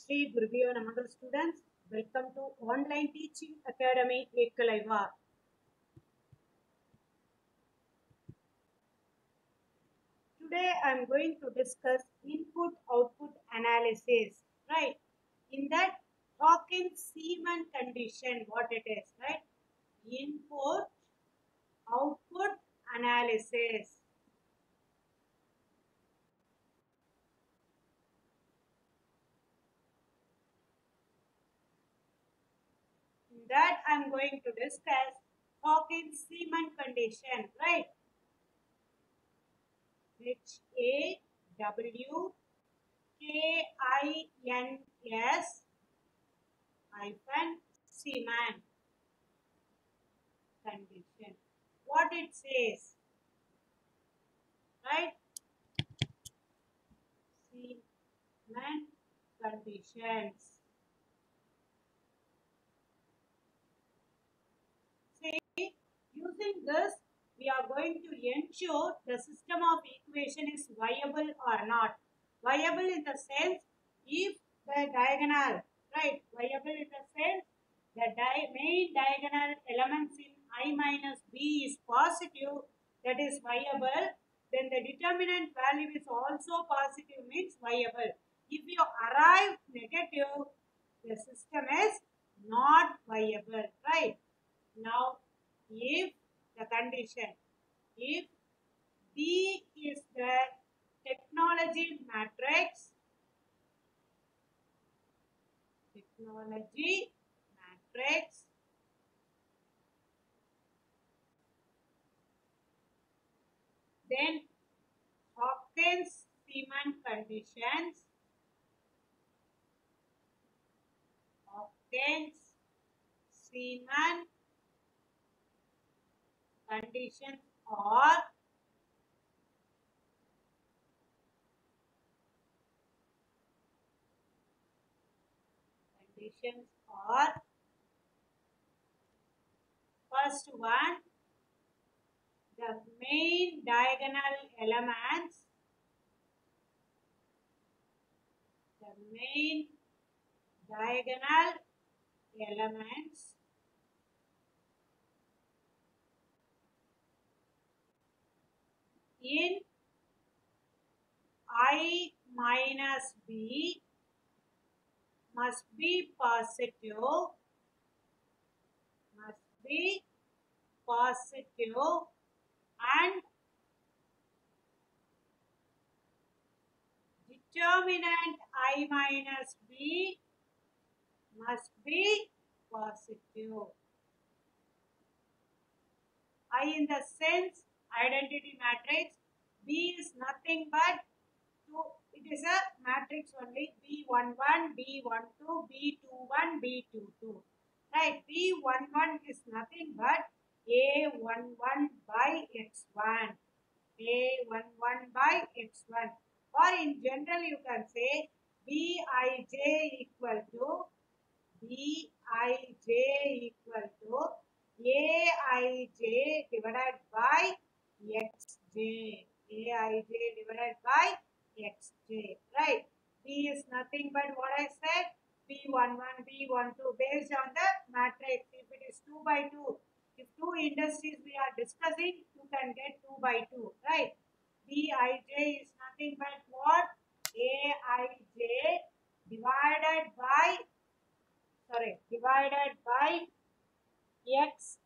Sri Gurubhyo Namaha students, welcome to Online Teaching Academy Ekkalaiva. Today I am going to discuss input-output analysis, right? In that, Hawkins-Seaman condition, what it is, right? Input-output analysis. In that, I am going to discuss Hawkins-Seaman condition, right? HAWKINS hyphen Seaman condition. What it says, right? Seaman conditions. Say, using this, we are going to ensure the system of equation is viable or not. Viable in the sense, if the diagonal, right? Viable in the sense, the main diagonal elements in I minus B is positive, that is viable. Then the determinant value is also positive, means viable. If you arrive negative, the system is not viable, right? Now, if the condition, if B is the technology matrix, then Hawkins-Seaman conditions, Hawkins-Seaman conditions are first one, the main diagonal elements, in I minus B must be positive, and determinant I minus B must be positive. I in the sense identity matrix, B is nothing but it is a matrix only, B11, B12, B21, B22. Right, B11 is nothing but A11 by X1. A11 by X1. Or in general you can say Bij equal to Aij divided by Xj. Aij divided by Xj. Right. B is nothing but what I said. B11, B12 based on the matrix. If it is 2 by 2, if two industries we are discussing, you can get 2 by 2. Right. Bij is nothing but what? Aij divided by xj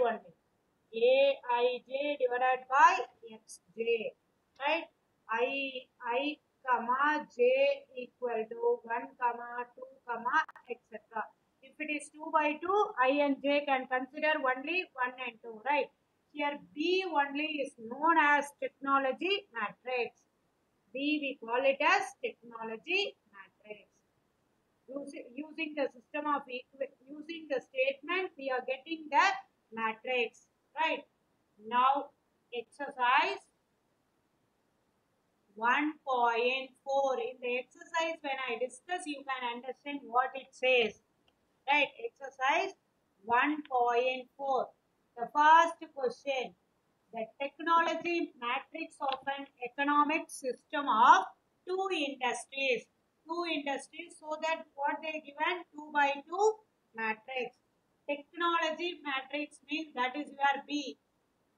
only. Aij divided by xj, right? I comma j equal to 1 comma 2 comma etc. If it is 2 by 2, I and j can consider only 1 and 2, right? Here B only is known as technology matrix. B we call it as technology matrix. Using the system of using the statement, we are getting the matrix, right? Now exercise 1.4. In the exercise, when I discuss, you can understand what it says, right? Exercise 1.4. The first question, the technology matrix of an economic system of two industries. Two industries, so that what they given 2 by 2 matrix. Technology matrix means that is your B.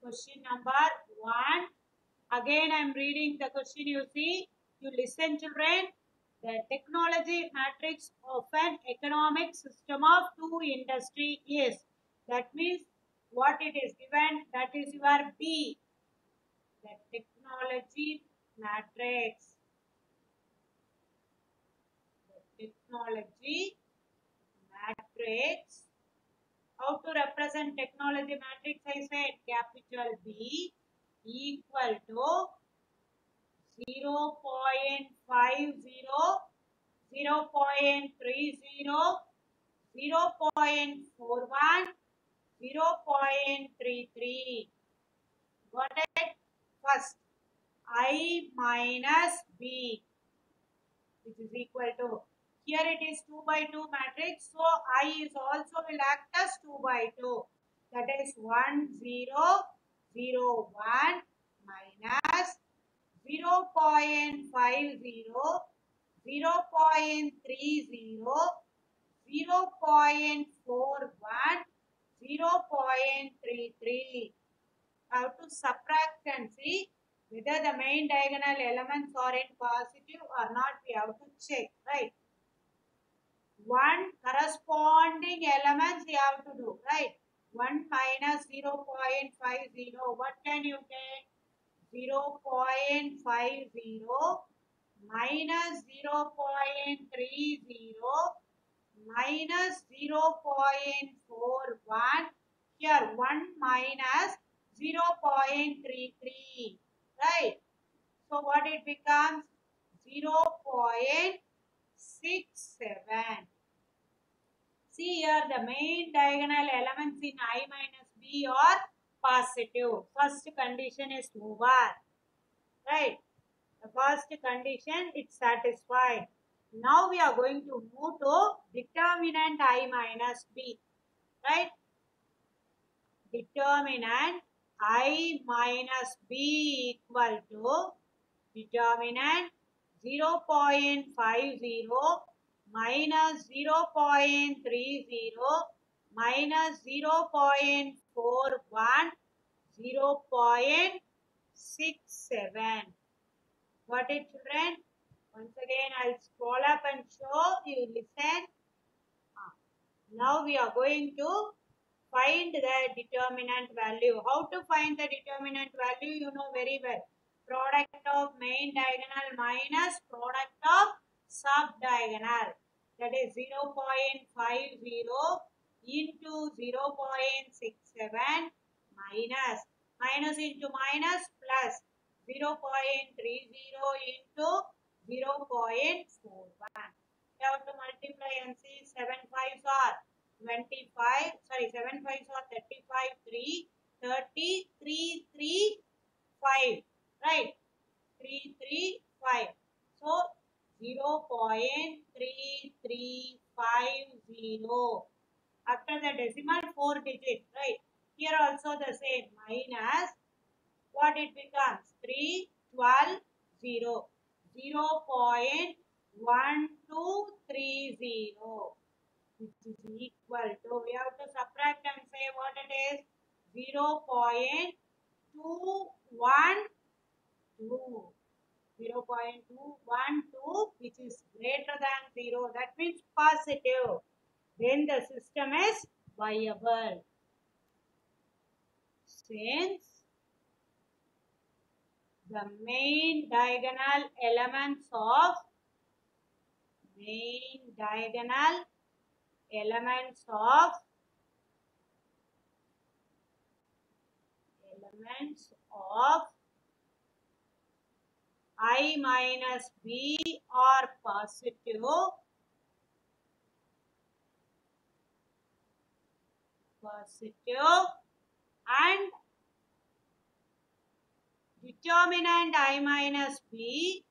Question number 1. Again I am reading the question, you see. You listen, children. The technology matrix of an economic system of two industry is. That means what it is given, that is your B. The technology matrix. The technology matrix. How to represent technology matrix? I said capital B equal to 0.50, 0.30, 0.41, 0.33. Got it? First, I minus B, which is equal to, here it is 2 by 2 matrix, so I is also will act as 2 by 2. That is 1, 0, 0, 1 minus 0.50, 0.30, 0.41, 0.33. How to subtract and see whether the main diagonal elements are in positive or not. We have to check, right? One corresponding elements we have to do, right? 1 minus 0.50. What can you get? 0.50 minus 0.30 minus 0.41. Here 1 minus 0.33, right? So what it becomes? 0.67. See here, the main diagonal elements in I minus B are positive. First condition is over, right? The first condition it's satisfied. Now we are going to move to determinant I minus B, right? Determinant I minus B equal to determinant 0.50 minus 0.30 minus 0.41, 0.67. Got it, children? Once again, I'll scroll up and show. You listen. Now we are going to find the determinant value. How to find the determinant value? You know very well. Product of main diagonal minus product of sub-diagonal. That is 0.50 into 0.67 minus into minus plus 0.30 into 0.41. You have to multiply and see 7 5s are 25. Sorry, 7 5s are 35. 3, 30, 3, 3, 5. Right? 3, 3, 5. So 0.3350. After the decimal, 4 digits. Right? Here also the same. Minus what it becomes? 3, 12, 0. 0.1230, which is equal to, we have to subtract and say what it is. 0.212, 0.212, which is greater than 0. That means positive. Then the system is viable. Since the main diagonal elements of I minus B are positive, and determinant I minus B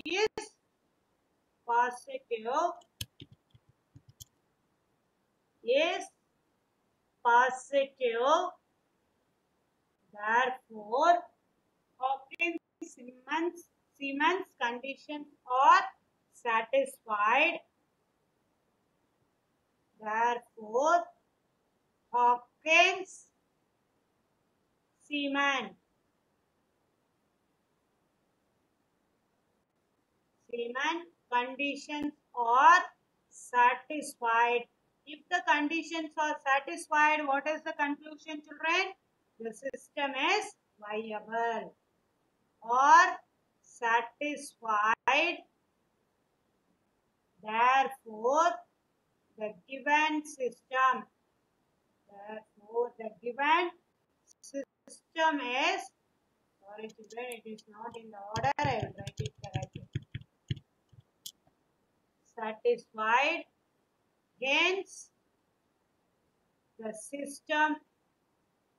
is positive, Therefore, Hawkins-Simmons Siemens conditions are satisfied. Therefore, Hawkins Siemens conditions are satisfied. If the conditions are satisfied, what is the conclusion, children? The system is viable or satisfied. Therefore, the given system is, sorry children, it is not in the order, I will write it correctly. Satisfied, hence the system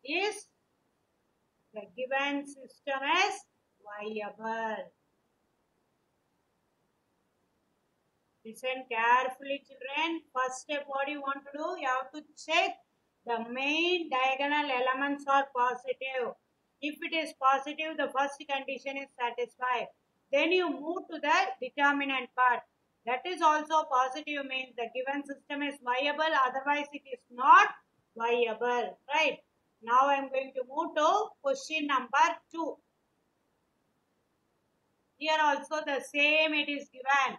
is, the given system is viable. Listen carefully children. First step, what you want to do? You have to check the main diagonal elements are positive. If it is positive, the first condition is satisfied. Then you move to the determinant part. That is also positive, means the given system is viable, otherwise it is not viable. Right? Now I am going to move to question number 2. Here also the same it is given.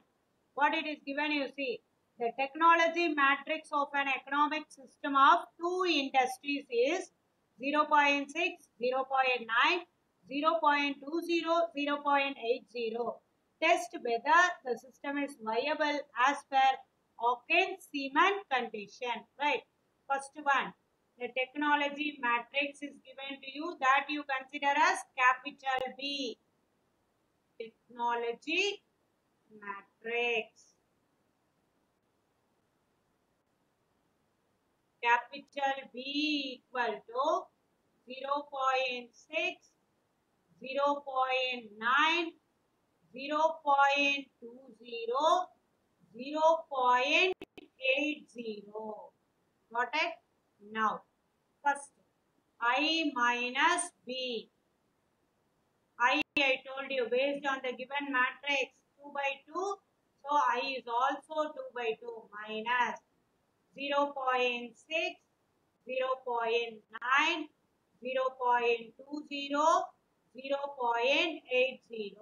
What it is given, you see. The technology matrix of an economic system of two industries is 0.6, 0.9, 0.20, 0.80. Test whether the system is viable as per Hawkins-Siemens condition. Right. First one. The technology matrix is given to you, that you consider as capital B. Technology matrix. Capital B equal to 0.6, 0.9, 0.20, 0.80. Got it? Now, first, I minus B. I told you, based on the given matrix 2 by 2, so I is also 2 by 2 minus 0.6, 0.9, 0.20, 0.80,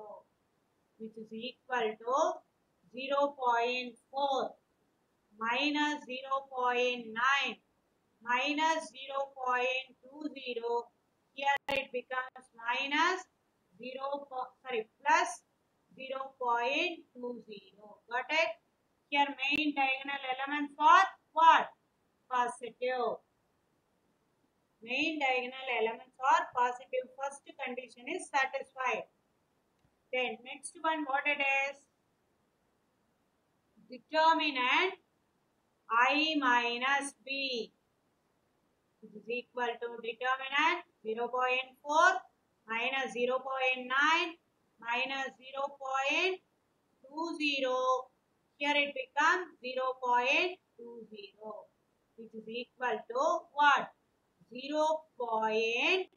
which is equal to 0.4 minus 0.9 minus 0.20. Here it becomes minus plus 0.20. Got it? Here main diagonal elements are what? Positive. Main diagonal elements are positive. First condition is satisfied. Then next one, what it is? Determinant I minus B, which is equal to determinant 0.4 minus 0.9 minus 0.20. Here it becomes 0.20, which is equal to what? 0.08.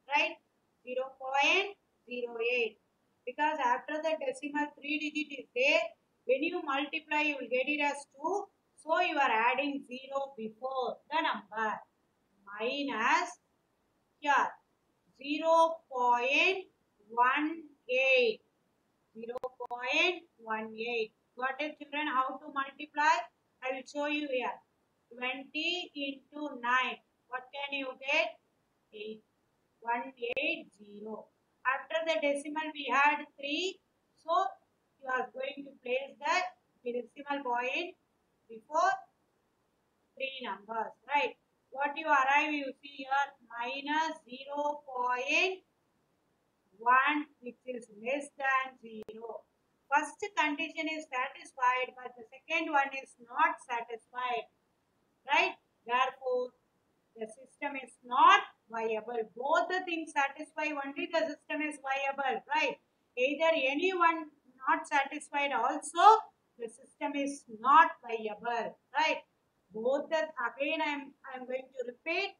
Right? 0.08. Because after the decimal 3 digit is there, when you multiply, you will get it as 2. So you are adding 0 before the number. Minus here 0.18. 0.18. Got it, children? How to multiply? I will show you here. 20 into 9. What can you get? 180. After the decimal we had 3. So you are going to place the decimal point before 3 numbers. Right? What you arrive, you see here minus 0.1, which is less than 0. First condition is satisfied, but the second one is not satisfied. Right? Therefore, the system is not viable. Both the things satisfy, only the system is viable. Right? Either anyone not satisfied also, the system is not viable. Right? Both the, again I am going to repeat.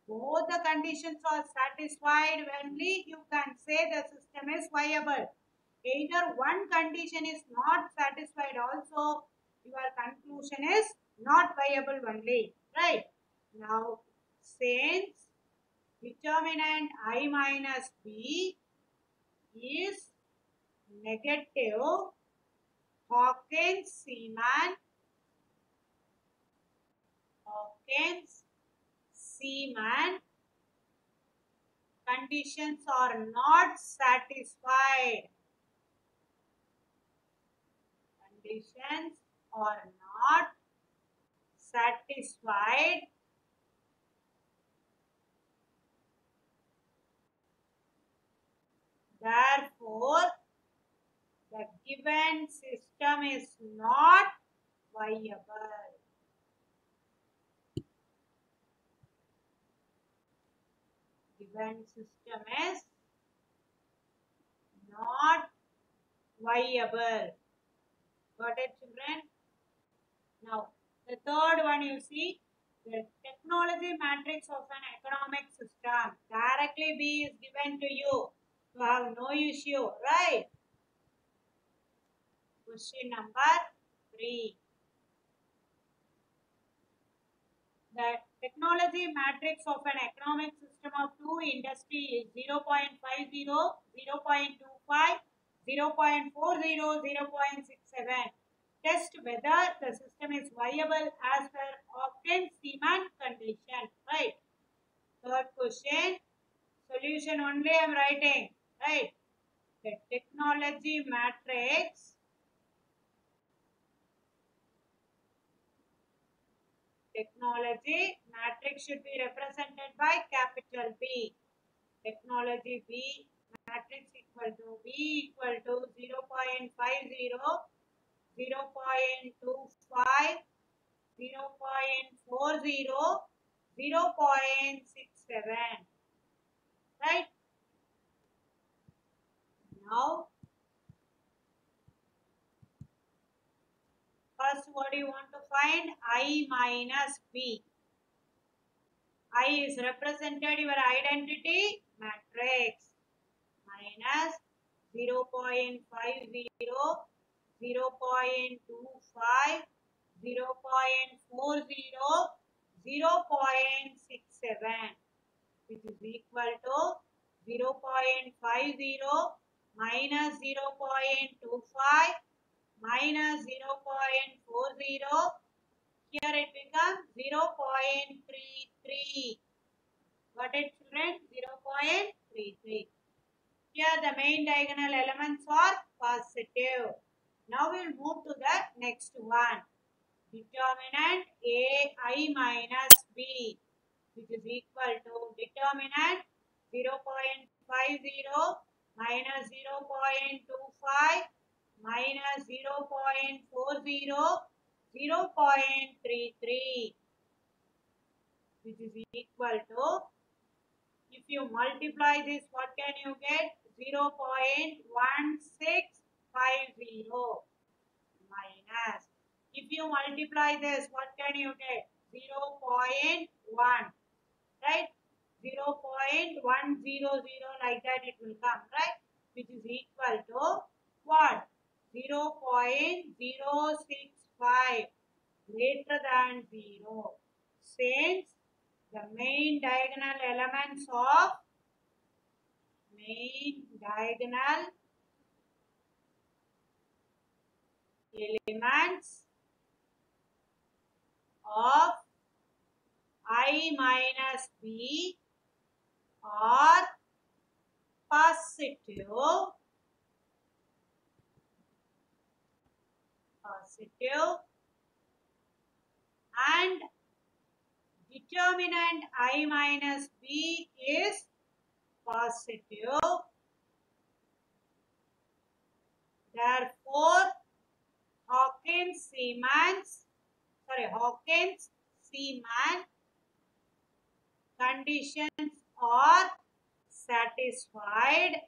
both the conditions are satisfied, only you can say the system is viable. Either one condition is not satisfied also, your conclusion is not viable only. Right? Now, since determinant I minus B is negative, Hawkins-Seaman conditions are not satisfied. Conditions are not satisfied. Therefore, the given system is not viable. Given system is not viable. Got it, children? Now, the third one you see, the technology matrix of an economic system. Directly B is given to you. You have no issue, right? Question number 3. The technology matrix of an economic system of two industry is 0.50, 0.25, 0.40, 0.67. Test whether the system is viable as per Hawkins-Seaman condition. Right. Third question. Solution only I am writing. Right. The technology matrix should be represented by capital B. Technology B matrix equal to B equal to 0.50, 0.25, 0.40, 0.67. Right? Now, first what do you want to find? I minus B. I is represented your identity matrix. Minus 0.50, 0.25, 0.40, 0.67, which is equal to 0.50 minus 0.25 minus 0.40. Here it becomes 0.33. Got it, children? 0.33. Here the main diagonal elements are positive. Now we'll move to the next one. Determinant AI minus B, which is equal to determinant 0.50 minus 0.25 minus 0.40, 0.33, which is equal to, if you multiply this, what can you get? 0.1650 minus. If you multiply this, what can you get? 0.1, right? 0.100, like that it will come, right? Which is equal to what? 0.065, greater than 0. Since the main diagonal elements of I minus B are positive, and determinant I minus B is positive. Therefore, Hawkins-Seaman conditions are satisfied.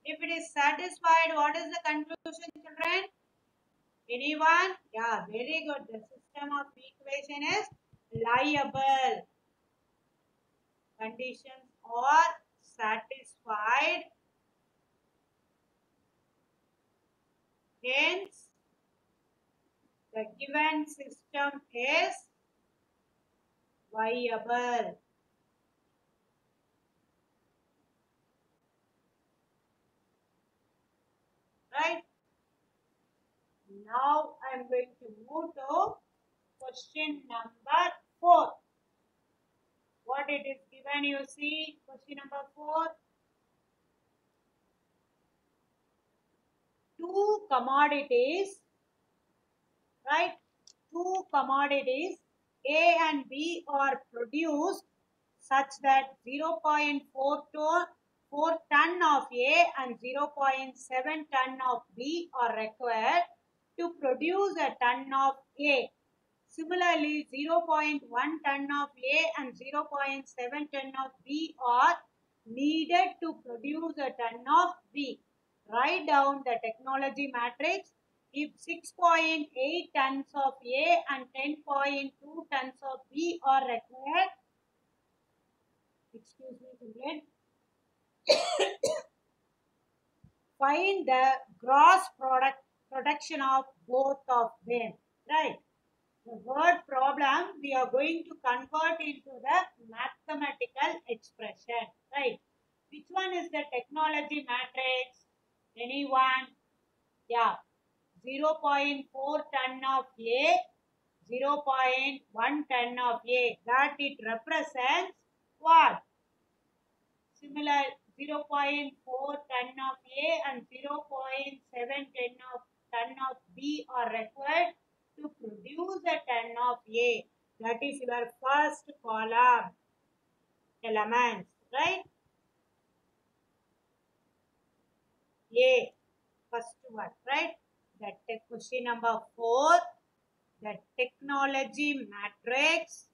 If it is satisfied, what is the conclusion, children? Anyone? Yeah, very good. The system of equation is liable. conditions are satisfied, hence the given system is viable. Right? Now I am going to move to question number 4. What it is given, you see, question number 4. Two commodities, right? Two commodities A and B are produced such that 0.4 ton of A and 0.7 ton of B are required to produce a ton of A. Similarly, 0.1 ton of A and 0.7 ton of B are needed to produce a ton of B. Write down the technology matrix. If 6.8 tons of A and 10.2 tons of B are required, excuse me, children, find the gross production of both of them. Right? The word problem we are going to convert into the mathematical expression. Right? Which one is the technology matrix? Anyone? Yeah. 0.4 ton of A, 0.1 ton of A. That it represents what? Similar 0.4 ton of A and 0.7 ton of B are required to produce a ton of A. That is your first column elements, right? A, first one, right? That question number 4, the technology matrix.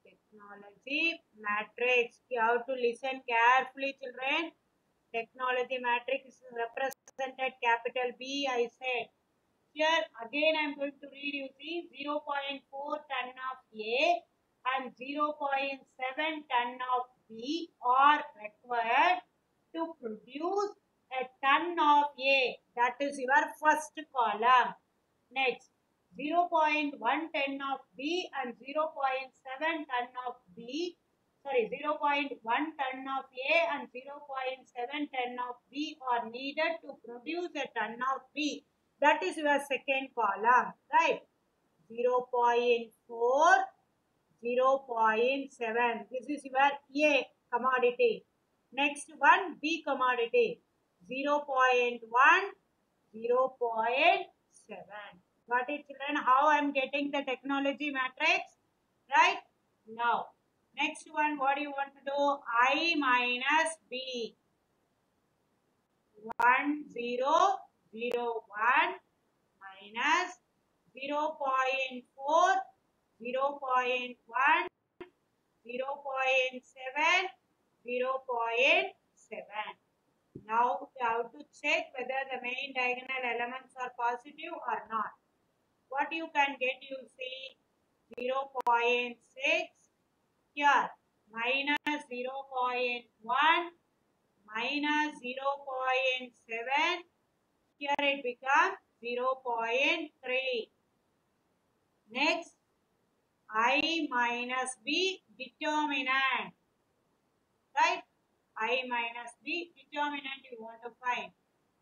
Technology matrix. You have to listen carefully, children. Technology matrix is represented capital B, I said. Here again I am going to read, you see, 0.4 ton of A and 0.7 ton of B are required to produce a ton of A. That is your first column. Next, 0.1 ton of B and 0.7 ton of B, sorry, 0.1 ton of A and 0.7 ton of B are needed to produce a ton of B. That is your second column, right? 0.4, 0.7. This is your A commodity. Next one, B commodity. 0.1, 0.7. Got it, children? How I am getting the technology matrix? Right? Now, next one, what do you want to do? I minus B. 1, 0, 0, 1 minus 0.4, 0.1, 0.7, 0.7. Now we have to check whether the main diagonal elements are positive or not. What you can get, you see 0.6 here, minus 0.1, minus 0.7, here it becomes 0.3. Next, I minus B determinant, right? I minus B determinant you want to find.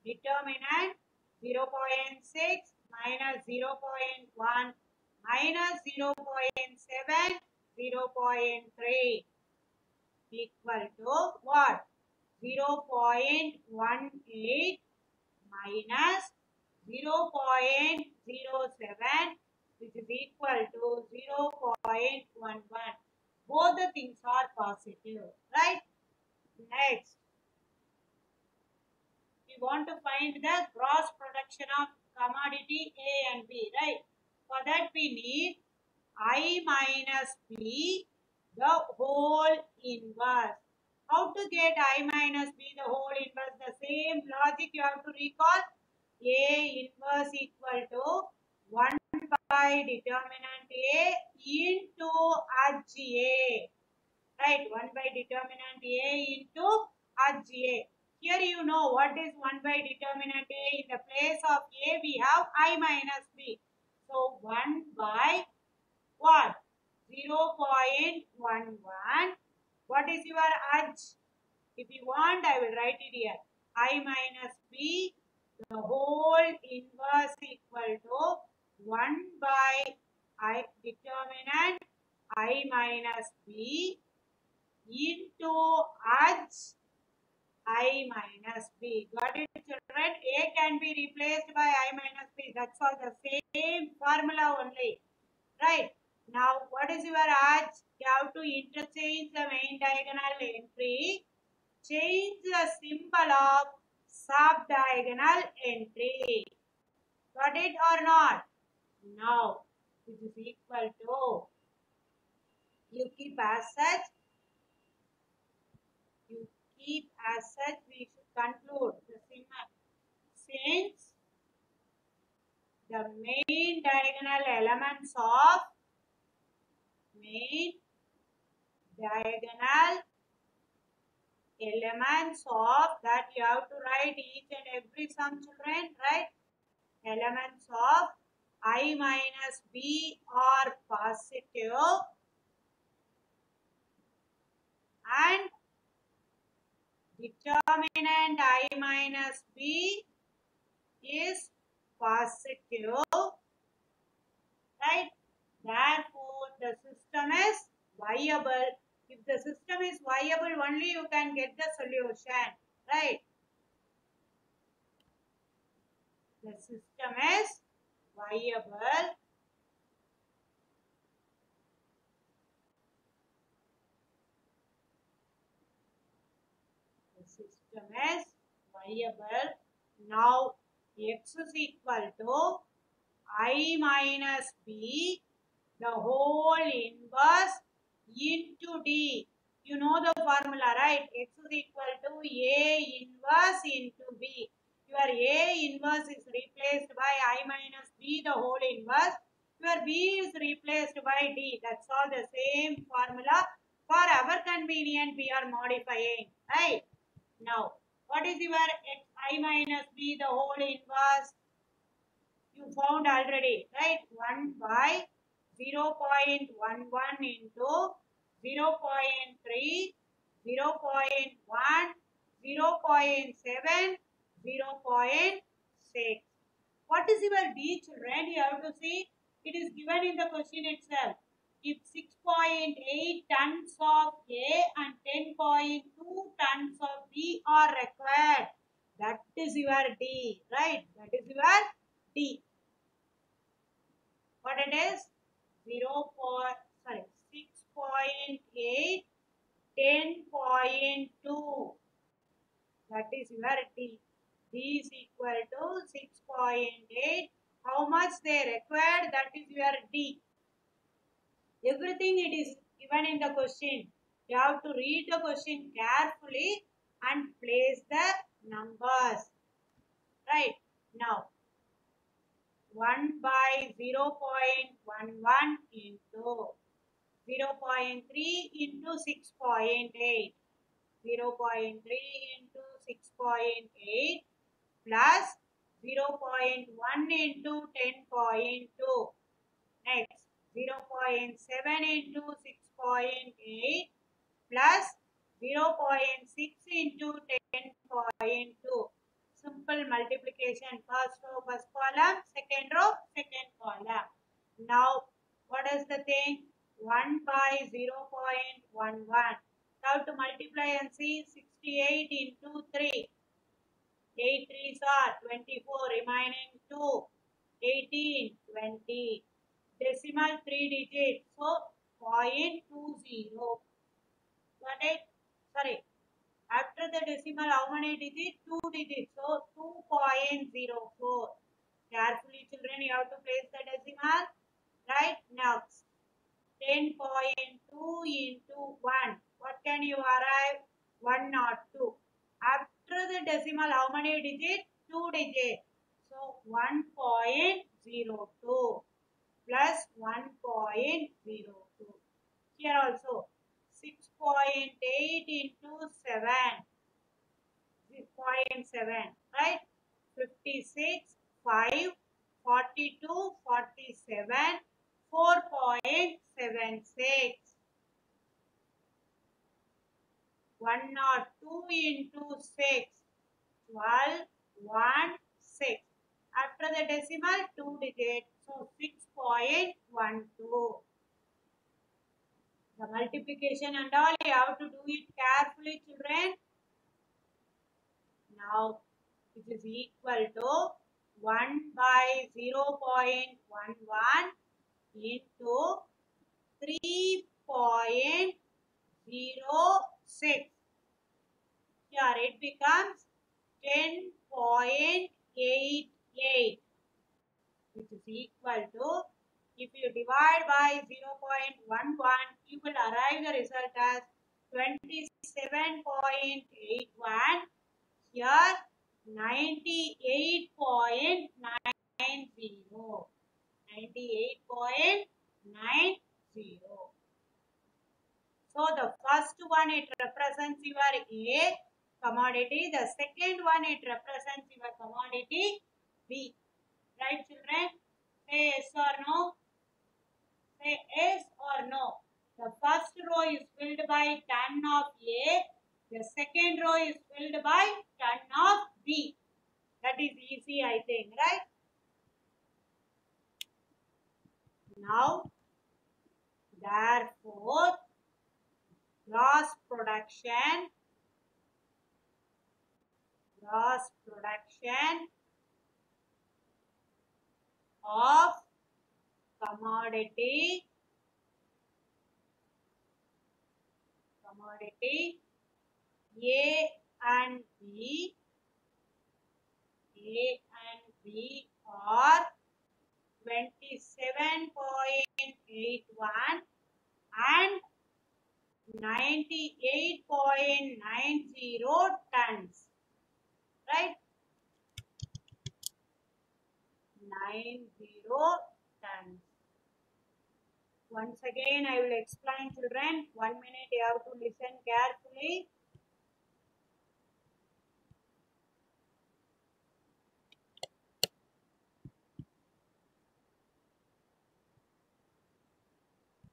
Determinant 0.6 minus 0.1 minus 0.7, 0.3 equal to what? 0.18 minus 0.07, which is equal to 0.11. Both the things are positive, right? Next, we want to find the gross production of commodity A and B, right? For that we need I minus B, the whole inverse. How to get I minus B, the whole inverse? The same logic you have to recall. A inverse equal to 1 by determinant A into H A. Right, 1 by determinant A into H A. Here you know what is 1 by determinant A. In the place of A we have I minus B. So 1 by what? 0.11. What is your H? If you want, I will write it here. I minus B, the whole inverse equal to 1 by I determinant I minus B into H I minus B. Got it, children? A can be replaced by I minus B. That's all the same formula only. Right. Now, what is your H? You have to interchange the main diagonal entry. Change the symbol of sub-diagonal entry. Got it or not? Now, this is equal to, you keep as such, you keep as such, we should conclude the symbol. Since the main diagonal elements of main diagonal elements of that you have to write each and every sum, children, right? Elements of I minus B are positive and determinant I minus B is positive, right? Therefore, the system is viable. If the system is viable, only you can get the solution, right? The system is viable. The system is viable. Now, x is equal to I minus B, the whole inverse into D. You know the formula, right? X is equal to A inverse into B. Your A inverse is replaced by I minus B, the whole inverse. Your B is replaced by D. That's all the same formula. For our convenience, we are modifying, right? Now, what is your X I minus B, the whole inverse? You found already, right? 1 by 0.11 into 0.3, 0.1, 0.7, 0.6. What is your D, children? You have to see. It is given in the question itself. If 6.8 tons of A and 10.2 tons of B are required, that is your D, right? That is your D. What it is? 6.8, 10.2. That is your D. D is equal to 6.8. How much they required? That is your D. Everything it is given in the question. You have to read the question carefully and place the numbers. Right. Now, 1 by 0.11 into 0.3 into 6.8. 0.3 into 6.8 plus 0.1 into 10.2. Next, 0.7 into 6.8 plus 0.6 into 10.2. Simple multiplication. First row, first column, second row, second column. Now, what is the thing? 1 by 0.11. Now to multiply and see 68 into 3. 8 3s are 24, remaining 2. 18, 20. Decimal 3 digits. So 0.20. Got it? Sorry. After the decimal, how many digits? 2 digits. So 2.04. Carefully, children, you have to place the decimal. Right? Now, 10.2 into 1. What can you arrive? 102. After the decimal, how many digits? 2 digits. So 1.02. plus 1.02. Here also 6.8 into 7, 6.7, right? 56, 5, 42, 47, 4.76. 102 into 6, 12, 1, 6. After the decimal, 2 digits, so 6.12. The multiplication and all, you have to do it carefully, children. Now, it is equal to 1 by 0.11 into 3.06. Here it becomes 10.88, which is equal to, if you divide by 0.11, you will arrive the result as 27.81. Here 98.90. 98.90. So the first one, it represents your A commodity. The second one, it represents your commodity B. Right, children? Say yes or no. Say yes or no. The first row is filled by 10 of A. The second row is filled by 10 of B. That is easy, I think, right? Now, therefore, gross production of commodity A and B are 27.81 and 98.90 tons. Right? 90 tons. Once again, I will explain, children. 1 minute, you have to listen carefully.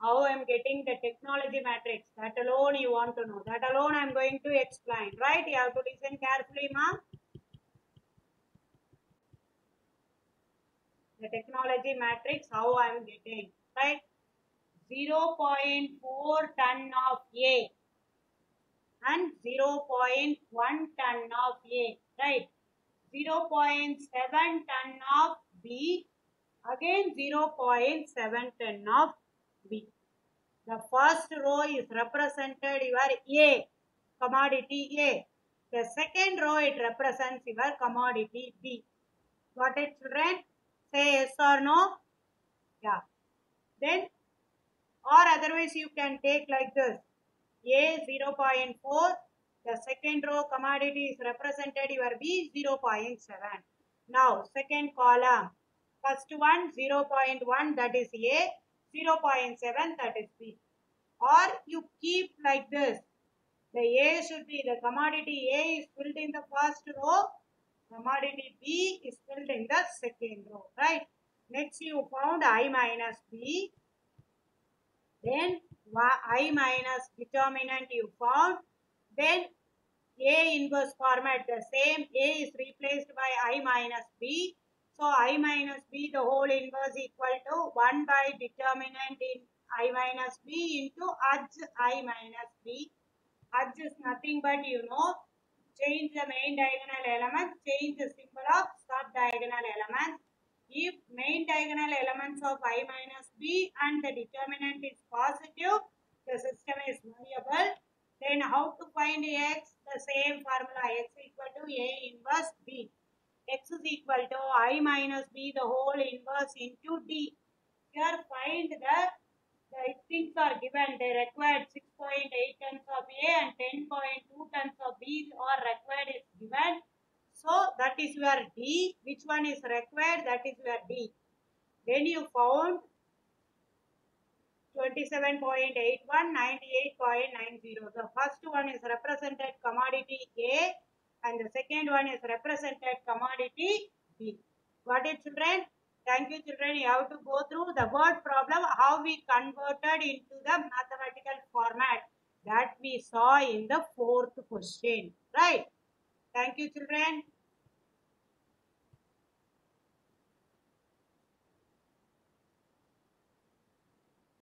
How I am getting the technology matrix, that alone you want to know. That alone I am going to explain. Right? You have to listen carefully, ma. The technology matrix, how I am getting. Right? 0.4 ton of A and 0.1 ton of A. Right? 0.7 ton of B, again 0.7 ton of B. The first row is represented your A, commodity A. The second row, it represents your commodity B. Got it, children? Say yes or no? Yeah. Then, or otherwise you can take like this. A 0.4. The second row commodity is represented your B 0.7. Now, second column. First one 0.1, that is A. 0.7, that is B. Or you keep like this. The A should be, the commodity A is filled in the first row. Commodity B is filled in the second row. Right? Next you found I minus B. Then I minus determinant you found. Then A inverse format, the same A is replaced by I minus B. So I minus B, the whole inverse equal to 1 by determinant in I minus B into I minus B. Is nothing but, change the main diagonal elements, change the symbol of sub-diagonal elements. If main diagonal elements of I minus B and the determinant is positive, the system is variable. Then how to find X? The same formula, X equal to A inverse B. X is equal to I minus B, the whole inverse into D. Here find the things are given. They required 6.8 tons of A and 10.2 tons of B are required is given. So that is your D. Which one is required? That is your D. Then you found 27.81, 98.90. The first one is represented commodity A and the second one is represented commodity B. Got it, children? Thank you, children. You have to go through the word problem, how we converted into the mathematical format that we saw in the fourth question. Right? Thank you, children.